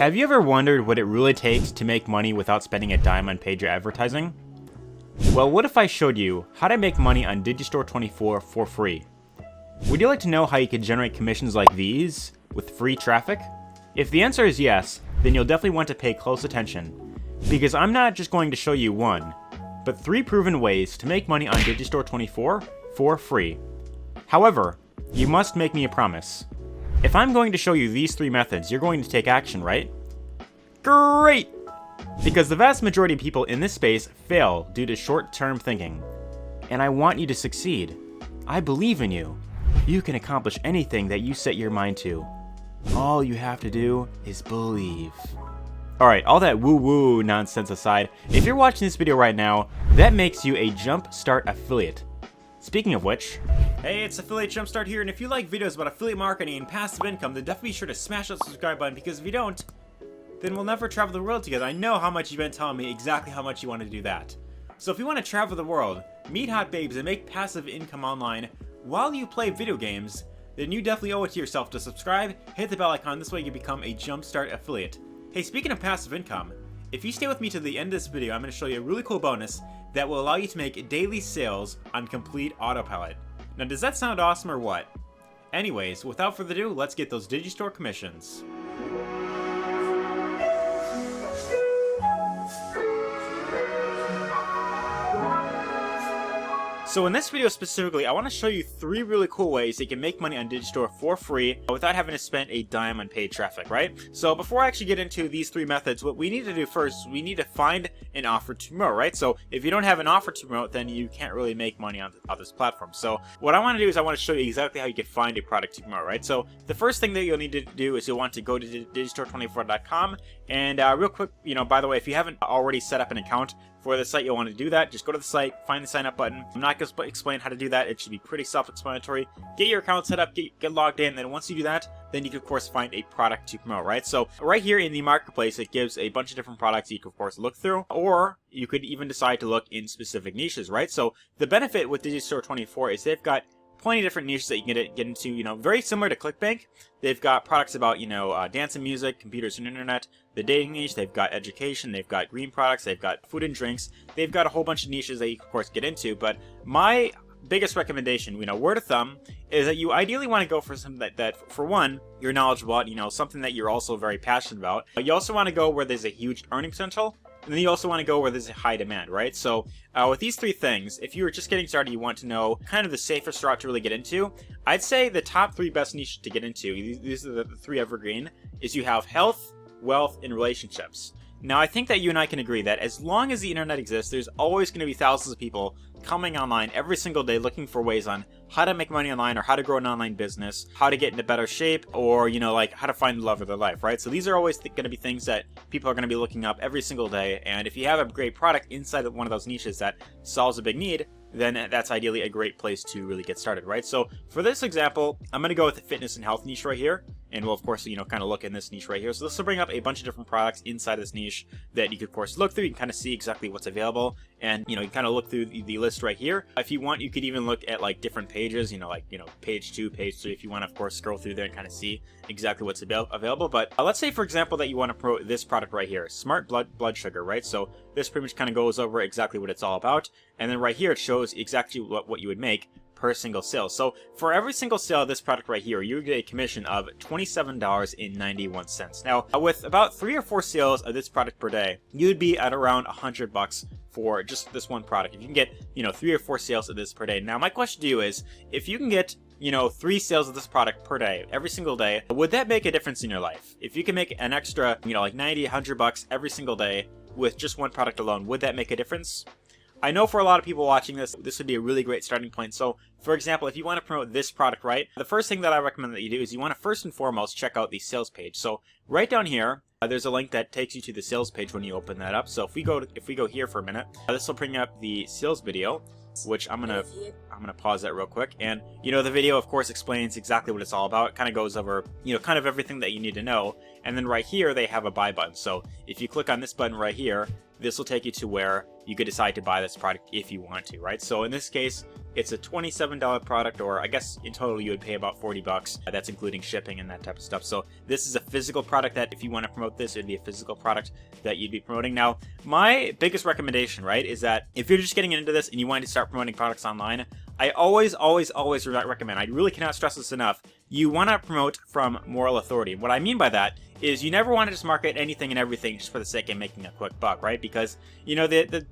Have you ever wondered what it really takes to make money without spending a dime on paid advertising? Well, what if I showed you how to make money on Digistore24 for free? Would you like to know how you can generate commissions like these with free traffic? If the answer is yes, then you'll definitely want to pay close attention, because I'm not just going to show you one, but 3 proven ways to make money on Digistore24 for free. However, you must make me a promise. If I'm going to show you these 3 methods, you're going to take action, right? Great! Because the vast majority of people in this space fail due to short-term thinking. And I want you to succeed. I believe in you. You can accomplish anything that you set your mind to. All you have to do is believe. Alright, all that woo-woo nonsense aside, if you're watching this video right now, that makes you a Jumpstart affiliate. Speaking of which, hey, it's Affiliate Jumpstart here, and if you like videos about affiliate marketing and passive income, then definitely be sure to smash that subscribe button, because if you don't, then we'll never travel the world together. I know how much you've been telling me exactly how much you want to do that. So if you want to travel the world, meet hot babes, and make passive income online while you play video games, then you definitely owe it to yourself to subscribe, hit the bell icon, this way you can become a Jumpstart affiliate. Hey, speaking of passive income, if you stay with me to the end of this video, I'm going to show you a really cool bonus that will allow you to make daily sales on complete autopilot. Now, does that sound awesome or what? Anyways, without further ado, let's get those Digistore commissions. So in this video specifically, I want to show you 3 really cool ways that you can make money on Digistore for free without having to spend a dime on paid traffic, right? So before I actually get into these 3 methods, what we need to do first, we need to find an offer to promote, right? So if you don't have an offer to promote, then you can't really make money on this platform. So what I want to do is I want to show you exactly how you can find a product to promote, right? So the first thing that you'll need to do is you'll want to go to Digistore24.com, and real quick, by the way, if you haven't already set up an account for the site, you'll want to do that. Just go to the site, find the sign up button. I'm not going to explain how to do that. It should be pretty self-explanatory. Get your account set up, get logged in, and then once you do that, then you can of course find a product to promote, right? So right here in the marketplace, it gives a bunch of different products you can of course look through, or you could even decide to look in specific niches, right? So the benefit with Digistore24 is they've got plenty of different niches that you can get into, very similar to ClickBank. They've got products about, dance and music, computers and internet, the dating niche, they've got education, they've got green products, they've got food and drinks, they've got a whole bunch of niches that you can, of course, get into. But my biggest recommendation, word of thumb, is that you ideally want to go for something that for one, you're knowledgeable about, something that you're also very passionate about. But you also want to go where there's a huge earning potential. And then you also want to go where there's a high demand, right? So with these 3 things, if you were just getting started, you want to know kind of the safest route to really get into, I'd say the top 3 best niches to get into, these are the 3 evergreen, is you have health, wealth, and relationships. Now, I think that you and I can agree that as long as the internet exists, there's always going to be thousands of people coming online every single day looking for ways on how to make money online, or how to grow an online business, how to get into better shape, or, how to find the love of their life, right? So these are always going to be things that people are going to be looking up every single day. And if you have a great product inside of one of those niches that solves a big need, then that's ideally a great place to really get started, right? So for this example, I'm going to go with the fitness and health niche right here. And we'll, of course, kind of look in this niche right here. So this will bring up a bunch of different products inside this niche that you could, of course, look through. You can kind of see exactly what's available. And, you kind of look through the list right here. If you want, you could even look at, different pages, page 2, page 3, if you want to, of course, scroll through there and kind of see exactly what's available. But let's say, for example, that you want to promote this product right here, Smart Blood Sugar, right? So this pretty much kind of goes over exactly what it's all about. And then right here, it shows exactly what you would make per single sale. So for every single sale of this product right here, you get a commission of $27.91. Now, with about 3 or 4 sales of this product per day, you'd be at around $100 for just this one product. If you can get, 3 or 4 sales of this per day. Now, my question to you is, if you can get 3 sales of this product per day, every single day, would that make a difference in your life? If you can make an extra, $90, $100 every single day with just one product alone, would that make a difference? I know for a lot of people watching this would be a really great starting point. So, for example, if you want to promote this product, right, the first thing that I recommend that you do is you want to first and foremost check out the sales page. So right down here, there's a link that takes you to the sales page when you open that up. So if we go here for a minute, this will bring up the sales video, which I'm gonna pause that real quick. And the video, of course, explains exactly what it's all about. It kind of goes over kind of everything that you need to know. And then right here they have a buy button. So if you click on this button right here, this will take you to where you could decide to buy this product if you want to, right? So in this case, It's a $27 product, or I guess in total you would pay about 40 bucks. That's including shipping and that type of stuff. So this is a physical product that if you want to promote this, it'd be a physical product that you'd be promoting. Now, my biggest recommendation, right, is that if you're just getting into this and you want to start promoting products online, I always recommend, I really cannot stress this enough, you want to promote from moral authority. What I mean by that is you never want to just market anything and everything just for the sake of making a quick buck, right? Because, you know, the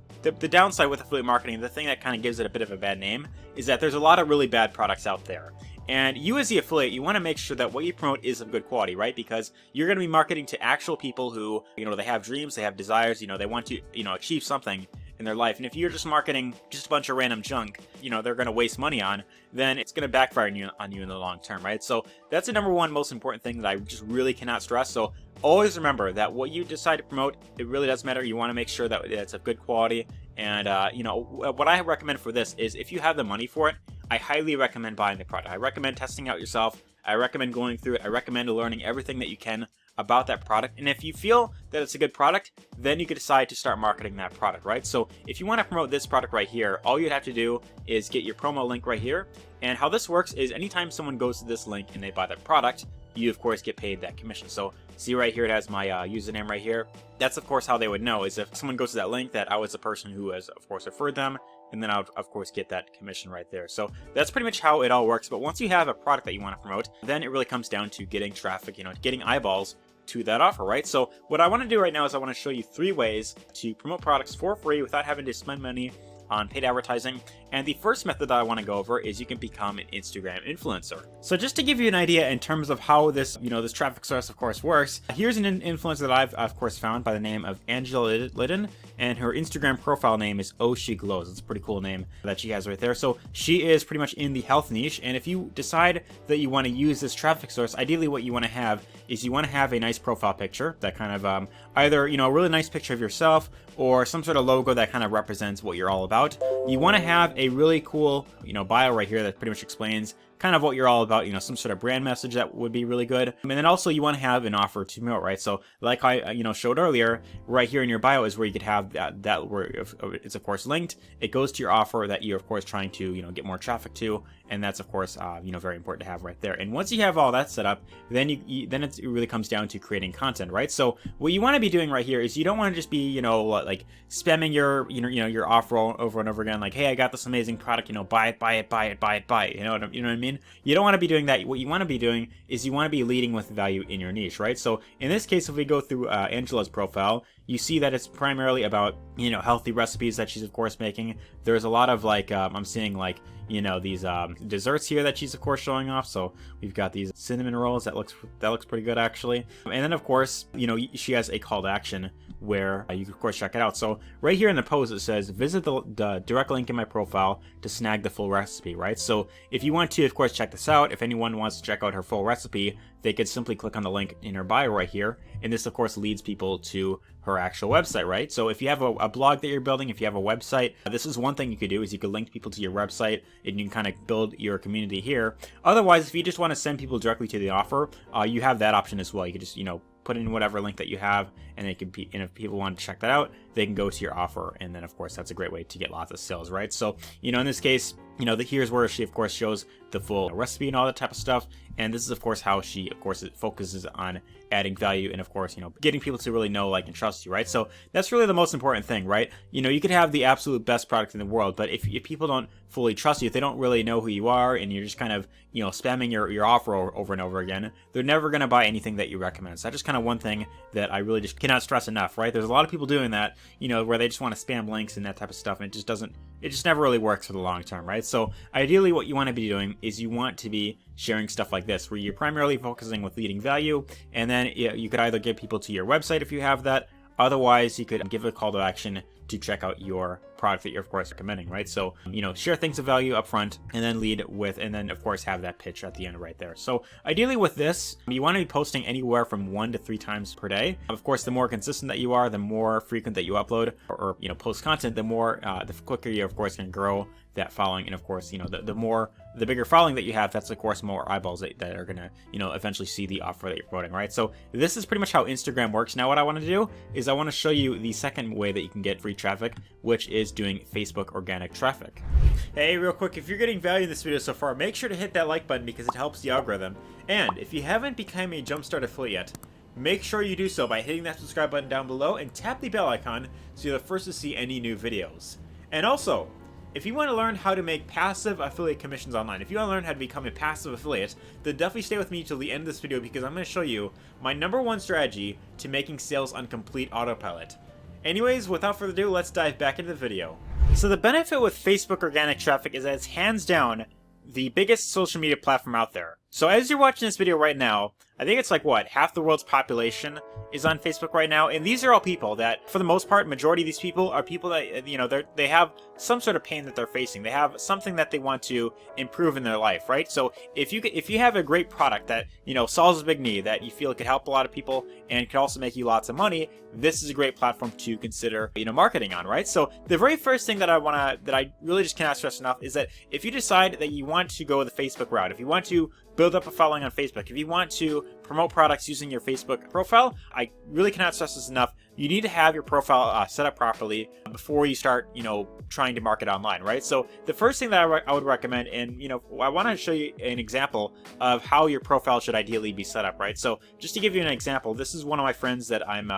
downside with affiliate marketing, the thing that kind of gives it a bit of a bad name, is that there's a lot of really bad products out there. And you as the affiliate, you want to make sure that what you promote is of good quality, right? Because you're going to be marketing to actual people who, you know, they have dreams, they have desires, you know, they want to, you know, achieve something in their life. And if you're just marketing just a bunch of random junk, you know, they're going to waste money on, then it's going to backfire on you in the long term, right? So that's the number one most important thing that I just really cannot stress. So always remember that what you decide to promote, it really does matter. You want to make sure that it's of good quality. And, you know, what I recommend for this is if you have the money for it, I highly recommend buying the product. I recommend testing out yourself. I recommend going through it. I recommend learning everything that you can about that product. And if you feel that it's a good product, then you could decide to start marketing that product, right? So if you want to promote this product right here, all you'd have to do is get your promo link right here. And how this works is anytime someone goes to this link and they buy that product, you of course get paid that commission. So see right here, it has my username right here. That's of course how they would know, is if someone goes to that link that I was the person who has of course referred them, and then I would of course get that commission right there. So that's pretty much how it all works. But once you have a product that you want to promote, then it really comes down to getting traffic, you know, getting eyeballs to that offer, right? So what I want to do right now is I want to show you 3 ways to promote products for free without having to spend money on paid advertising. And the first method that I want to go over is you can become an Instagram influencer. So just to give you an idea in terms of how this, you know, this traffic source of course works, here's an influencer that I've of course found by the name of Angela Liddon, and her Instagram profile name is Oh She Glows. It's a pretty cool name that she has right there. So she is pretty much in the health niche, and if you decide that you want to use this traffic source, ideally what you want to have is you want to have a nice profile picture that kind of either, you know, a really nice picture of yourself or some sort of logo that kind of represents what you're all about. You want to have a really cool, you know, bio right here that pretty much explains kind of what you're all about, you know, some sort of brand message that would be really good. And then also you want to have an offer to promote, right? So like I, you know, showed earlier, right here in your bio is where you could have that where it's of course linked. It goes to your offer that you're of course trying to, you know, get more traffic to. And that's of course, you know, very important to have right there. And once you have all that set up, then then it really comes down to creating content, right? So what you want to be doing right here is you don't want to just be, you know, like spamming your, you know, your offer over and over again. Like, hey, I got this amazing product, you know, buy it, buy it, buy it, buy it, buy it. You know what I mean? You don't want to be doing that. What you want to be doing is you want to be leading with value in your niche, right? So in this case, if we go through Angela's profile, you see that it's primarily about, you know, healthy recipes that she's of course making. There's a lot of like, I'm seeing like, you know, these desserts here that she's of course showing off. So we've got these cinnamon rolls that looks pretty good actually. And then of course, you know, she has a call to action where you can of course check it out. So right here in the post it says visit the direct link in my profile to snag the full recipe, right? So if you want to of course check this out, if anyone wants to check out her full recipe, they could simply click on the link in her bio right here, and this of course leads people to her actual website, right? So if you have a blog that you're building, if you have a website, this is one thing you could do, is you could link people to your website and you can kind of build your community here. Otherwise, if you just want to send people directly to the offer, you have that option as well. You could just, you know, put in whatever link that you have, and they can be, and if people want to check that out, they can go to your offer, and then of course that's a great way to get lots of sales, right? So, you know, in this case, you know, here's where she of course shows the full recipe and all that type of stuff, and this is of course how she of course focuses on adding value and of course, you know, getting people to really know, like, and trust you, right? So that's really the most important thing, right? You know, you could have the absolute best product in the world, but if people don't fully trust you, if they don't really know who you are, and you're just kind of, you know, spamming your offer over and over again, they're never going to buy anything that you recommend. So that's just kind of one thing that I really just cannot stress enough, right? There's a lot of people doing that, you know, where they just want to spam links and that type of stuff, and it just never really works for the long term, right? So ideally what you want to be doing is you want to be sharing stuff like this, where you're primarily focusing with leading value, and then you could either get people to your website if you have that. Otherwise, you could give a call to action to check out your product that you're of course recommending, right? So, you know, share things of value up front, and then lead with, and then of course have that pitch at the end right there. So ideally with this, you want to be posting anywhere from 1 to 3 times per day. Of course, the more consistent that you are, the more frequent that you upload or you know, post content, the more, the quicker you of course can grow that following, and of course, you know, the more the bigger following that you have, that's of course more eyeballs that are gonna, you know, eventually see the offer that you're promoting, right? So this is pretty much how Instagram works. Now what I want to do is I want to show you the second way that you can get free traffic, which is doing Facebook organic traffic. Hey, real quick, if you're getting value in this video so far, make sure to hit that like button because it helps the algorithm. And if you haven't become a Jumpstart affiliate yet, make sure you do so by hitting that subscribe button down below and tap the bell icon so you're the first to see any new videos. And also, if you want to learn how to make passive affiliate commissions online, if you want to learn how to become a passive affiliate, then definitely stay with me till the end of this video because I'm going to show you my #1 strategy to making sales on complete autopilot. Anyways, without further ado, let's dive back into the video. So the benefit with Facebook organic traffic is that it's hands down the biggest social media platform out there. So as you're watching this video right now, I think it's like, what, half the world's population is on Facebook right now, and these are all people that, for the most part, majority of these people are people that, you know, they have some sort of pain that they're facing. They have something that they want to improve in their life, right? So if you have a great product that, you know, solves a big need that you feel could help a lot of people and could also make you lots of money, this is a great platform to consider, you know, marketing on, right? So the very first thing that I really just cannot stress enough is that if you decide that you want to go the Facebook route, if you want to build up a following on Facebook, if you want to promote products using your Facebook profile, I really cannot stress this enough. You need to have your profile set up properly before you start, you know, trying to market online, right? So the first thing that I would recommend, and you know, I want to show you an example of how your profile should ideally be set up, right? So just to give you an example, this is one of my friends that I'm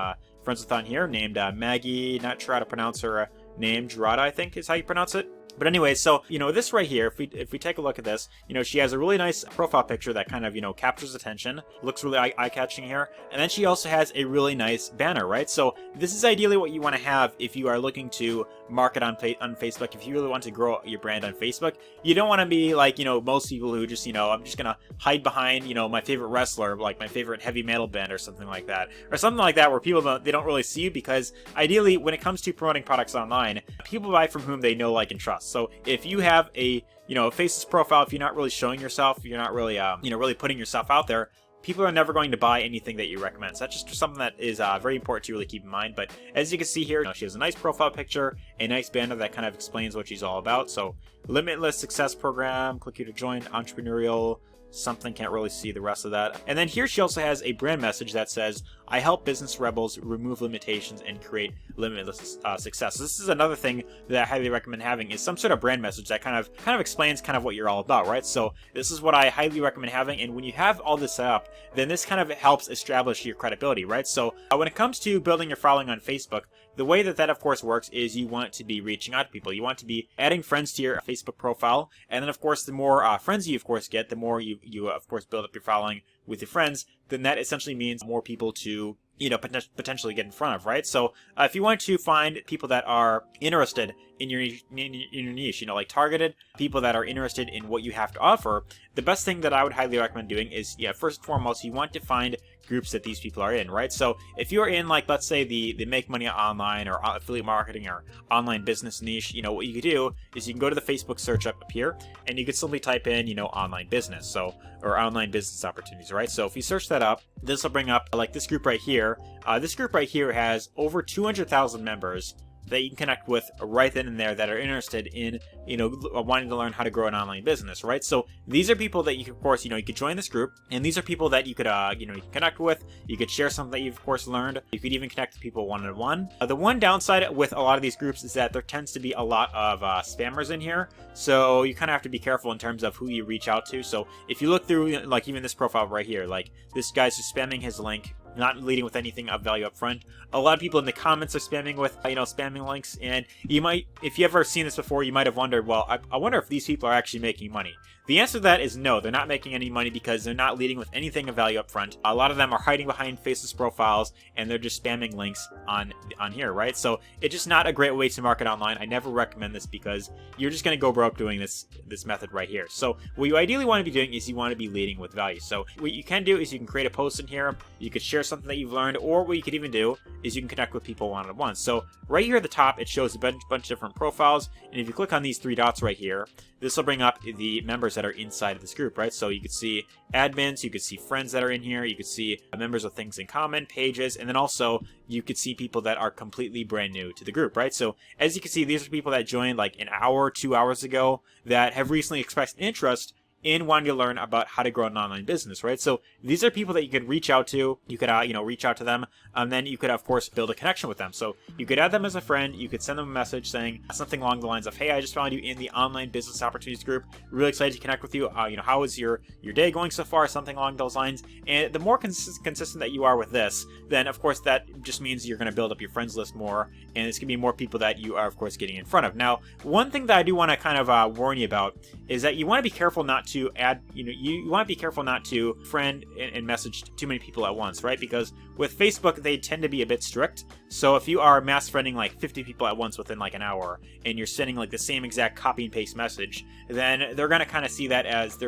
friends with on here, named Maggie. Not sure how to pronounce her name. Gerada, I think is how you pronounce it. But anyway, so, you know, this right here, if we take a look at this, you know, she has a really nice profile picture that kind of, you know, captures attention, looks really eye-catching here, and then she also has a really nice banner, right? So this is ideally what you want to have if you are looking to market on Facebook. If you really want to grow your brand on Facebook, you don't want to be like, you know, most people who just, you know, I'm just gonna hide behind, you know, my favorite wrestler, like my favorite heavy metal band or something like that, where people they don't really see you, because ideally when it comes to promoting products online, people buy from whom they know, like, and trust. So if you have a, you know, a faceless profile, if you're not really showing yourself, if you're not really, you know, really putting yourself out there, people are never going to buy anything that you recommend. So that's just something that is very important to really keep in mind. But as you can see here, you know, she has a nice profile picture, a nice banner that kind of explains what she's all about. So limitless success program, click here to join, entrepreneurial, something, can't really see the rest of that. And then here she also has a brand message that says, I help business rebels remove limitations and create limitless success. So this is another thing that I highly recommend having, is some sort of brand message that kind of explains kind of what you're all about, right? So this is what I highly recommend having, and when you have all this set up, then this kind of helps establish your credibility, right? So when it comes to building your following on Facebook, the way that of course works is you want to be reaching out to people. You want to be adding friends to your Facebook profile, and then of course the more friends you of course get, the more you of course build up your following with your friends, then that essentially means more people to, you know, potentially get in front of, right? So if you want to find people that are interested in your niche, you know, like targeted people that are interested in what you have to offer, the best thing that I would highly recommend doing is, yeah, first and foremost, you want to find groups that these people are in, right? So if you're in, like, let's say the make money online or affiliate marketing or online business niche, you know, what you could do is you can go to the Facebook search up here, and you could simply type in, you know, online business, so, or online business opportunities, right? So if you search that up, this will bring up like this group right here. This group right here has over 200,000 members that you can connect with right then and there that are interested in, you know, wanting to learn how to grow an online business, right? So these are people that you can, of course, you know, you could join this group, and these are people that you could, you know, you can connect with. You could share something that you've, of course, learned. You could even connect to people one-on-one. The one downside with a lot of these groups is that there tends to be a lot of spammers in here, so you kind of have to be careful in terms of who you reach out to. So if you look through, like, even this profile right here, like, this guy's just spamming his link, not leading with anything of value up front. A lot of people in the comments are spamming with, you know, spamming links, and you might, if you ever seen this before, you might have wondered, well, I wonder if these people are actually making money. The answer to that is no, they're not making any money because they're not leading with anything of value up front. A lot of them are hiding behind faceless profiles, and they're just spamming links on here, right? So it's just not a great way to market online. I never recommend this because you're just going to go broke doing this method right here. So what you ideally want to be doing is you want to be leading with value. So what you can do is you can create a post in here, you could share share something that you've learned, or what you could even do is you can connect with people one-on-one. So right here at the top, it shows a bunch of different profiles, and if you click on these three dots right here, this will bring up the members that are inside of this group, right? So you could see admins, you could see friends that are in here, you could see members with things in common, pages, and then also you could see people that are completely brand new to the group, right? So as you can see, these are people that joined like an hour, 2 hours ago that have recently expressed interest in wanting to learn about how to grow an online business, right? So these are people that you could reach out to. You could, reach out to them, and then you could, of course, build a connection with them. So you could add them as a friend. You could send them a message saying something along the lines of, "Hey, I just found you in the online business opportunities group. Really excited to connect with you. How is your day going so far?" Something along those lines. And the more consistent that you are with this, then of course that just means you're going to build up your friends list more, and it's going to be more people that you are, of course, getting in front of. Now, one thing that I do want to kind of warn you about is that you want to be careful not to add, you want to be careful not to friend and message too many people at once, right? Because with Facebook, they tend to be a bit strict. So if you are mass friending like 50 people at once within like an hour, and you're sending like the same exact copy and paste message, then they're going to kind of see that as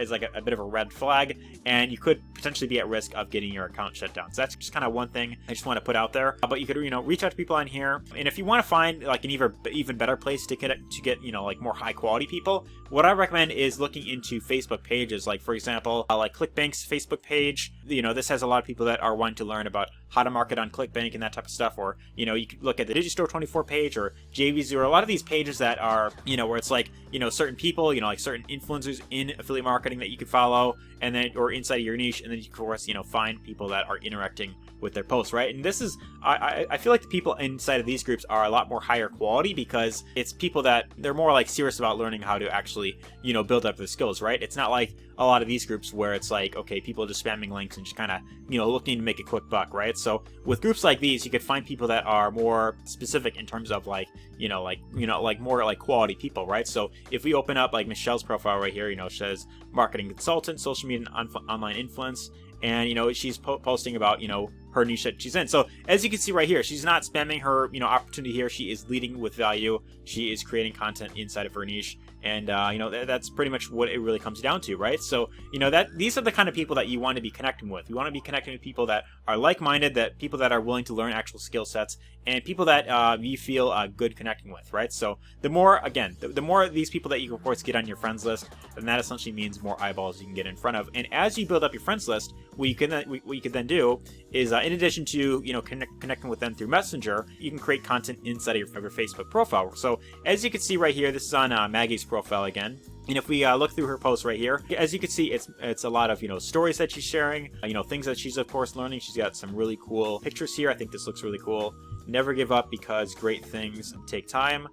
like a bit of a red flag, and you could potentially be at risk of getting your account shut down. So that's just kind of one thing I just want to put out there. But you could, reach out to people on here, and if you want to find like an even better place to get like more high quality people, what I recommend is looking into Facebook pages. Like for example, like ClickBank's Facebook page. This has a lot of people that are wanting to learn about how to market on ClickBank and that type of stuff. Or you could look at the Digistore24 page or JV0. A lot of these pages that are where it's like certain people, like certain influencers in affiliate marketing that you could follow, and then or inside of your niche, and then you can, of course, find people that are interacting with their posts, right? And this is, I feel like the people inside of these groups are a lot more higher quality, because it's people that they're more like serious about learning how to actually, build up their skills, right? It's not like a lot of these groups where it's like, okay, people are just spamming links and just kind of, looking to make a quick buck, right? So with groups like these, you could find people that are more specific in terms of like, like more like quality people, right? So if we open up like Michelle's profile right here, she says marketing consultant, social media and online influence, and she's posting about her niche that she's in. So as you can see right here, she's not spamming her opportunity here. She is leading with value. She is creating content inside of her niche, and that's pretty much what it really comes down to, right? So these are the kind of people that you want to be connecting with. You want to be connecting with people that are like-minded, that people that are willing to learn actual skill sets, and people that you feel good connecting with, right? So the more of these people that you, of course, get on your friends list, then that essentially means more eyeballs you can get in front of. And as you build up your friends list, what you can then do is, in addition to connecting with them through Messenger, you can create content inside of your favorite Facebook profile. So as you can see right here, this is on Maggie's profile again. And if we look through her posts right here, as you can see, it's a lot of stories that she's sharing, things that she's of course learning. She's got some really cool pictures here. I think this looks really cool. Never give up, because great things take time.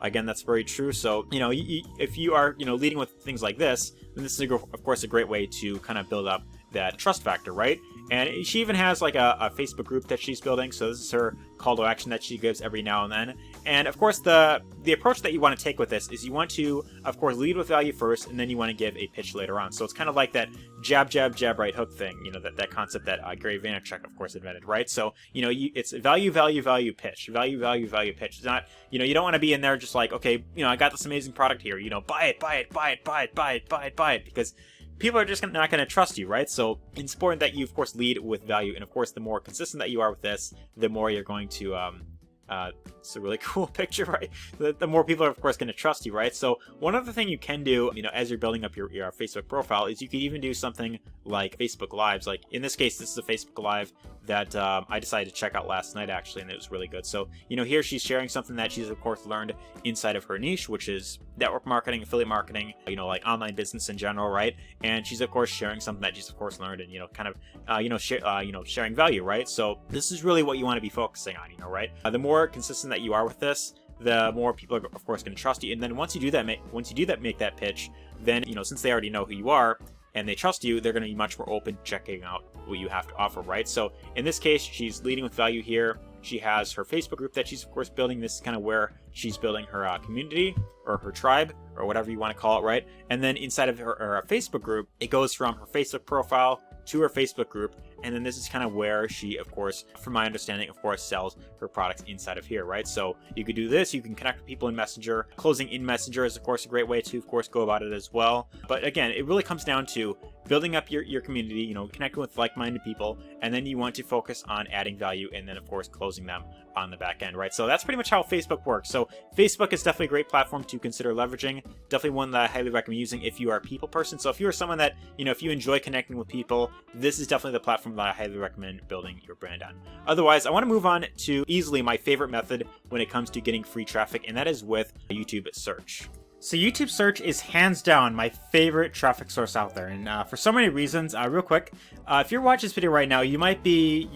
Again, that's very true. So if you are leading with things like this, then this is of course a great way to kind of build up that trust factor, right? And she even has like a Facebook group that she's building. So this is her call to action that she gives every now and then. And of course, the approach that you want to take with this is you want to, of course, lead with value first, and then you want to give a pitch later on. So it's kind of like that jab, right hook thing, that concept that Gary Vaynerchuk, of course, invented, right? So, it's value, pitch, value, pitch. It's not, you don't want to be in there just like, okay, I got this amazing product here, buy it, because people are just not going to trust you, right? So it's important that you, of course, lead with value. And of course, the more consistent that you are with this, the more you're going to, it's a really cool picture, right? The more people are, of course, going to trust you, right? So one other thing you can do, as you're building up your Facebook profile, is you could even do something like Facebook Lives. Like in this case, this is a Facebook Live that I decided to check out last night, actually, and it was really good. So, here she's sharing something that she's, of course, learned inside of her niche, which is network marketing, affiliate marketing, like online business in general, right? And she's, of course, sharing something that she's, of course, learned, and, kind of, sharing value, right? So this is really what you want to be focusing on, right? The more consistent that you are with this, the more people are, of course, going to trust you. And then once you do that, make that pitch, then, since they already know who you are, and they trust you, they're going to be much more open to checking out what you have to offer, right? So in this case, she's leading with value here. She has her Facebook group that she's, of course, building. This is kind of where she's building her community, or her tribe, or whatever you want to call it, right? And then inside of her Facebook group, it goes from her Facebook profile to her Facebook group, and then this is kind of where she, of course, from my understanding, of course, sells her products inside of here, right? So you could do this, you can connect with people in Messenger. Closing in Messenger is, of course, a great way to, of course, go about it as well. But again, it really comes down to building up your community, you know, connecting with like-minded people, and then you want to focus on adding value, and then of course closing them on the back end, right? So that's pretty much how Facebook works. So Facebook is definitely a great platform to consider leveraging. Definitely one that I highly recommend using if you are a people person. So if you're someone that, you know, if you enjoy connecting with people, this is definitely the platform that I highly recommend building your brand on. Otherwise, I want to move on to easily my favorite method when it comes to getting free traffic, and that is with YouTube search. So YouTube search is hands down my favorite traffic source out there, and for so many reasons. Real quick, if you're watching this video right now, you might be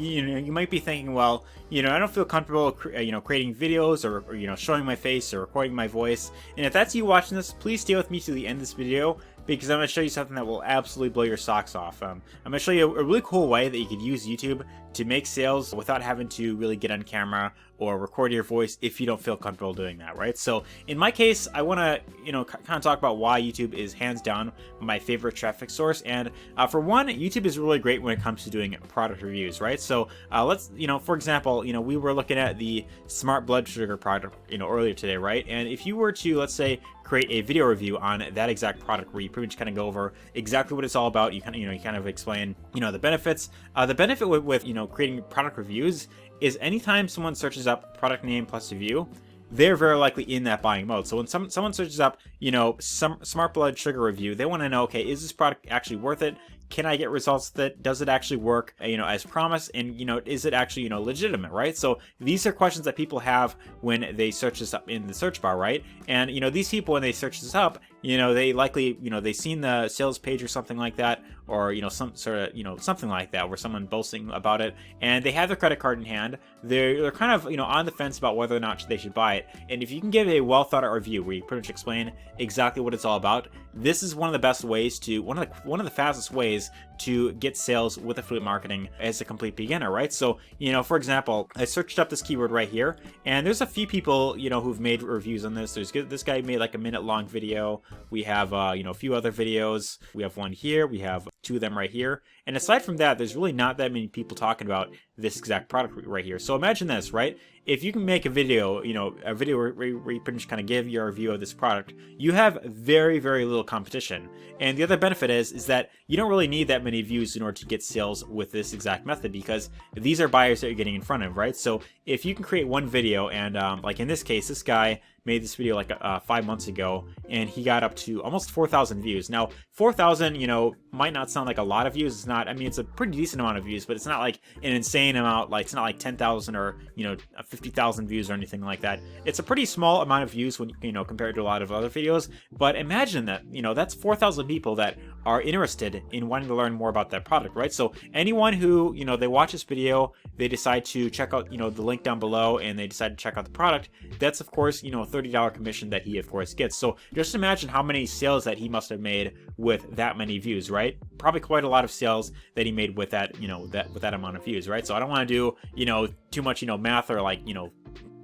thinking, well, you know, I don't feel comfortable, creating videos or you know, showing my face or recording my voice. And if that's you watching this, please stay with me to the end of this video, because I'm going to show you something that will absolutely blow your socks off. I'm going to show you a really cool way that you could use YouTube to make sales without having to really get on camera or record your voice if you don't feel comfortable doing that, right? So in my case, I want to, you know, kind of talk about why YouTube is hands down my favorite traffic source. And for one, YouTube is really great when it comes to doing product reviews, right? So let's, you know, for example, you know, we were looking at the smart blood sugar product, you know, earlier today, right? And if you were to, let's say, create a video review on that exact product where you pretty much kind of go over exactly what it's all about, you kind of explain, you know, the benefits. The benefit with you know, creating product reviews is anytime someone searches up product name plus review, they're very likely in that buying mode. So when someone searches up, you know, some smart blood sugar review, they want to know, okay, is this product actually worth it? Can I get results that does it actually work, you know, as promised? And, you know, is it actually, you know, legitimate, right? So these are questions that people have when they search this up in the search bar, right? And, you know, these people, when they search this up, you know, they likely, you know, they've seen the sales page or something like that, or, you know, some sort of, you know, something like that where someone boasting about it, and they have their credit card in hand. They're kind of, you know, on the fence about whether or not they should buy it. And if you can give a well thought out review where you pretty much explain exactly what it's all about, this is one of the best ways to, one of the fastest ways to get sales with affiliate marketing as a complete beginner, right? So, you know, for example, I searched up this keyword right here, and there's a few people, you know, who've made reviews on this. There's this guy made like a minute-long video. We have, you know, a few other videos. We have one here. We have two of them right here. And aside from that, there's really not that many people talking about this exact product right here. So imagine this, right? If you can make a video, you know, a video where you pretty much kind of give your review of this product, you have very, very little competition. And the other benefit is that you don't really need that many views in order to get sales with this exact method, because these are buyers that you're getting in front of, right? So if you can create one video, and like in this case, this guy made this video like 5 months ago, and he got up to almost 4,000 views. Now, 4,000, you know, might not sound like a lot of views. It's not. I mean, it's a pretty decent amount of views, but it's not like an insane amount. Like, it's not like 10,000 or, you know, 50,000 views or anything like that. It's a pretty small amount of views when, you know, compared to a lot of other videos. But imagine that, you know, that's 4,000 people that are interested in wanting to learn more about that product, right? So anyone who, you know, they watch this video, they decide to check out, you know, the link down below, and they decide to check out the product, that's of course, you know, a $30 commission that he of course gets. So just imagine how many sales that he must have made with that many views, right? Probably quite a lot of sales that he made with that, you know, with that amount of views, right? So I don't want to do, you know, too much, you know, math or like, you know,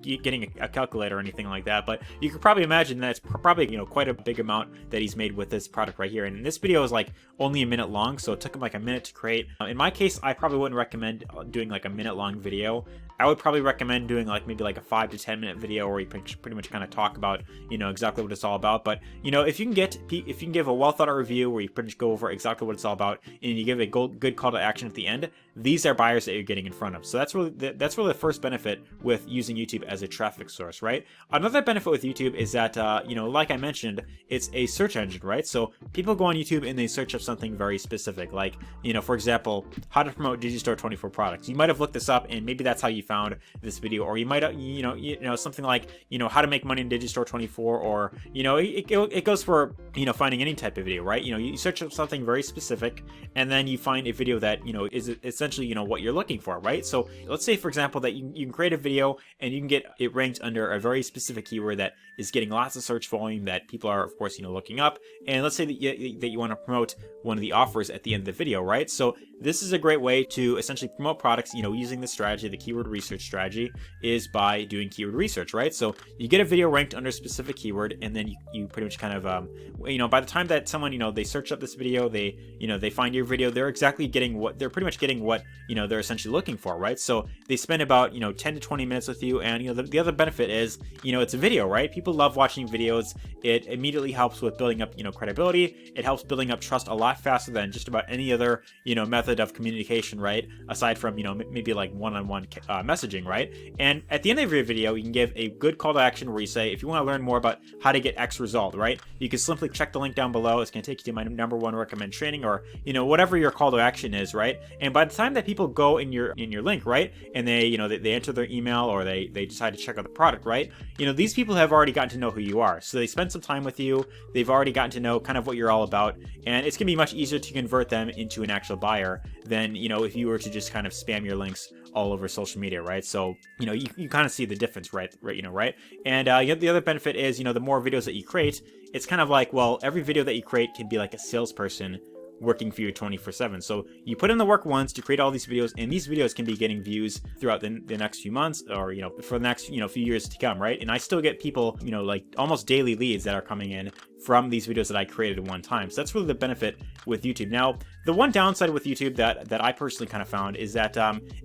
getting a calculator or anything like that, but you could probably imagine that it's probably, you know, quite a big amount that he's made with this product right here. And this video is like only a minute long, so it took him like a minute to create. In my case, I probably wouldn't recommend doing like a minute-long video. I would probably recommend doing like maybe like a 5 to 10 minute video where you pretty much kind of talk about, you know, exactly what it's all about. But, you know, if you can give a well thought out review where you pretty much go over exactly what it's all about, and you give a good call to action at the end, these are buyers that you're getting in front of. So that's really the first benefit with using YouTube as a traffic source, right? Another benefit with YouTube is that, you know, like I mentioned, it's a search engine, right? So people go on YouTube and they search up something very specific, like, you know, for example, how to promote Digistore24 products. You might have looked this up, and maybe that's how you found this video, or you might, you know, something like, you know, how to make money in Digistore24, or, you know, it goes for, you know, finding any type of video, right? You know, you search up something very specific, and then you find a video that, you know, is essentially, you know, what you're looking for, right? So let's say, for example, that you can create a video and you can get it ranked under a very specific keyword that is getting lots of search volume that people are, of course, you know, looking up. And let's say that you want to promote one of the offers at the end of the video, right? So this is a great way to essentially promote products, you know, using the strategy, the keyword research strategy, is by doing keyword research, right? So you get a video ranked under a specific keyword, and then you pretty much kind of, you know, by the time that someone, you know, they search up this video, they, you know, they find your video, they're pretty much getting what, you know, they're essentially looking for, right? So they spend about, you know, 10 to 20 minutes with you, and, you know, the other benefit is, you know, it's a video, right? People love watching videos. It immediately helps with building up, you know, credibility. It helps building up trust a lot faster than just about any other, you know, method of communication, right? Aside from, you know, maybe like one-on-one messaging, right? And at the end of your video, you can give a good call to action where you say, if you want to learn more about how to get X result, right? You can simply check the link down below. It's going to take you to my #1 recommend training, or, you know, whatever your call to action is, right? And by the time that people go in your link, right, and they, you know, they enter their email, or they decide to check out the product, right? You know, these people have already gotten to know who you are. So they spend some time with you. They've already gotten to know kind of what you're all about, and it's going to be much easier to convert them into an actual buyer than, you know, if you were to just kind of spam your links all over social media, right? So, you know, you kind of see the difference, right? You know, right? And the other benefit is, you know, the more videos that you create, it's kind of like, well, every video that you create can be like a salesperson working for you 24/7. So you put in the work once to create all these videos, and these videos can be getting views throughout the next few months, or, you know, for the next, you know, few years to come, right? And I still get people, you know, like almost daily leads that are coming in from these videos that I created at one time. So that's really the benefit with YouTube. Now, the one downside with YouTube that I personally kind of found is that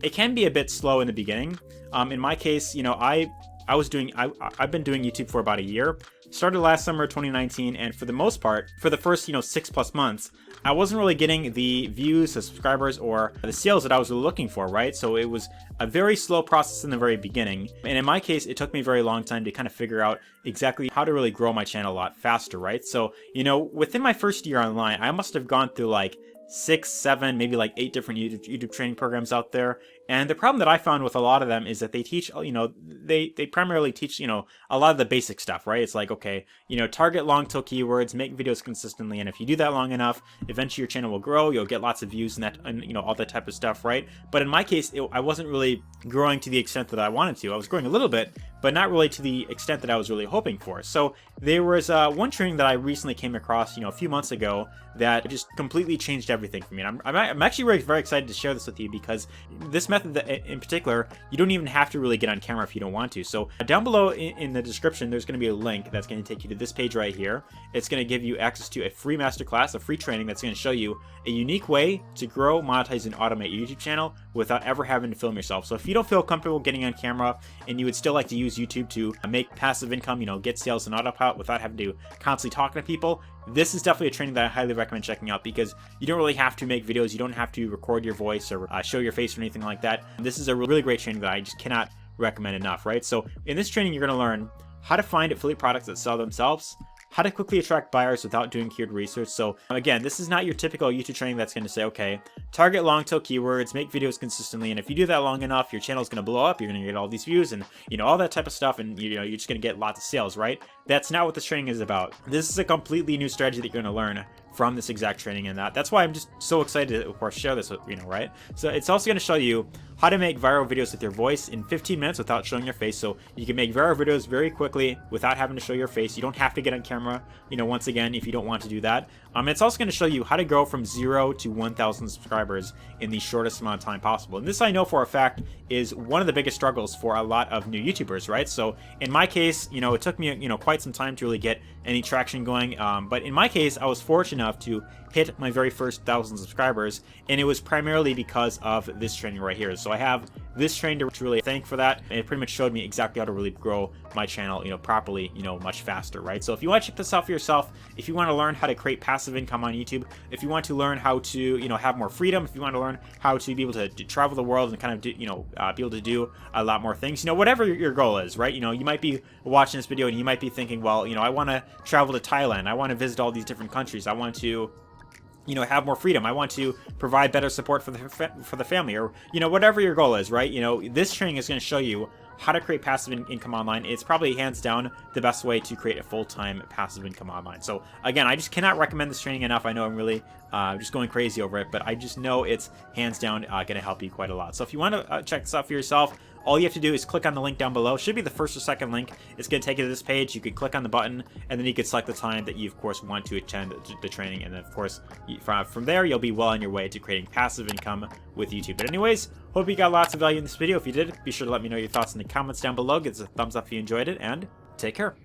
it can be a bit slow in the beginning. In my case, you know, I've been doing YouTube for about a year. Started last summer 2019, and for the most part, for the first, you know, 6+ months, I wasn't really getting the views, the subscribers, or the sales that I was really looking for, right? So it was a very slow process in the very beginning. And in my case, it took me a very long time to kind of figure out exactly how to really grow my channel a lot faster, right? So, you know, within my first year online, I must have gone through like 6, 7, maybe like 8 different YouTube training programs out there. And the problem that I found with a lot of them is that they teach, you know, they primarily teach, you know, a lot of the basic stuff, right? It's like, okay, you know, target long tail keywords, make videos consistently, and if you do that long enough, eventually your channel will grow, you'll get lots of views and that, and, you know, all that type of stuff, right? But in my case, I wasn't really growing to the extent that I wanted to. I was growing a little bit, but not really to the extent that I was really hoping for. So there was one training that I recently came across, you know, a few months ago that just completely changed everything for me. And I'm actually very excited to share this with you, because this method that, in particular, you don't even have to really get on camera if you don't want to. So down below in the description, there's going to be a link that's going to take you to this page right here. It's going to give you access to a free masterclass, a free training that's going to show you a unique way to grow, monetize, and automate your YouTube channel without ever having to film yourself. So if you don't feel comfortable getting on camera and you would still like to use YouTube to make passive income, you know, get sales and autopilot without having to constantly talk to people, this is definitely a training that I highly recommend checking out, because you don't really have to make videos, you don't have to record your voice or show your face or anything like that. This is a really great training that I just cannot recommend enough, right? So in this training, you're going to learn how to find affiliate products that sell themselves, how to quickly attract buyers without doing keyword research. So again, this is not your typical YouTube training that's going to say, okay, target long tail keywords, make videos consistently, and if you do that long enough, your channel is going to blow up, you're going to get all these views and, you know, all that type of stuff, and, you know, you're just going to get lots of sales, right? That's not what this training is about. This is a completely new strategy that you're going to learn from this exact training, and that's why I'm just so excited to, of course, share this with, you know, right? So it's also going to show you how to make viral videos with your voice in 15 minutes without showing your face. So you can make viral videos very quickly without having to show your face. You don't have to get on camera, you know, once again, if you don't want to do that. It's also going to show you how to go from 0 to 1,000 subscribers in the shortest amount of time possible. And this, I know for a fact, is one of the biggest struggles for a lot of new YouTubers, right? So in my case, you know, it took me, you know, quite some time to really get any traction going. But in my case, I was fortunate enough to hit my very first 1,000 subscribers, and it was primarily because of this training right here. So I have this training to really thank for that, and it pretty much showed me exactly how to really grow my channel, you know, properly, you know, much faster, right? So if you want to check this out for yourself, if you want to learn how to create passive income on YouTube, if you want to learn how to, you know, have more freedom, if you want to learn how to be able to travel the world and kind of do, you know, be able to do a lot more things, you know, whatever your goal is, right? You know, you might be watching this video and you might be thinking, well, you know, I want to travel to Thailand, I want to visit all these different countries, I want to, you know, have more freedom, I want to provide better support for the family, or, you know, whatever your goal is, right? You know, this training is going to show you how to create passive income online. It's probably hands down the best way to create a full-time passive income online. So again, I just cannot recommend this training enough. I know I'm really just going crazy over it, but I just know it's hands down going to help you quite a lot. So if you want to check this out for yourself, all you have to do is click on the link down below. It should be the first or second link. It's going to take you to this page. You can click on the button, and then you can select the time that you, of course, want to attend the training. And then, of course, from there, you'll be well on your way to creating passive income with YouTube. But anyways, hope you got lots of value in this video. If you did, be sure to let me know your thoughts in the comments down below. Give us a thumbs up if you enjoyed it, and take care.